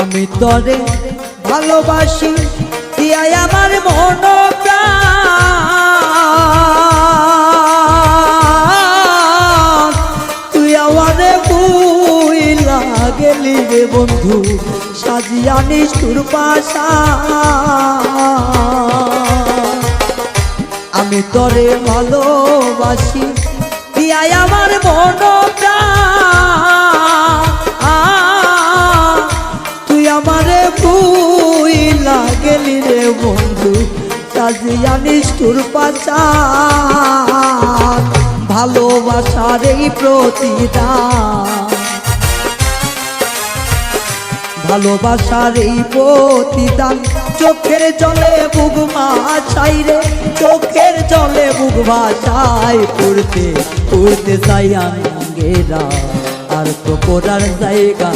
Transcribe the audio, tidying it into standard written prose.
আমি তরে ভালোবাসি দিয়াই আমার মন প্রাণ, তুই আমারে বুইলা গেলি রে বন্ধু সাজিয়া নিষ্ঠুর পাশা। আমি তরে ভালোবাসি দিয়াই আমার মন প্রাণ, তুই আমারে বুইলা গেলি রে বন্ধু সাজিয়া নিষ্ঠুর পাশা। ভালোবাসার এই প্রতিদান, ভালোবাসার এই প্রতিদান, চোখের জলে বুক ভাসাই রে, চোখের জলে বুক ভাসাই, পড়তে পড়তে চাই আঙ্গেরা আর তো পড়ার জায়গা।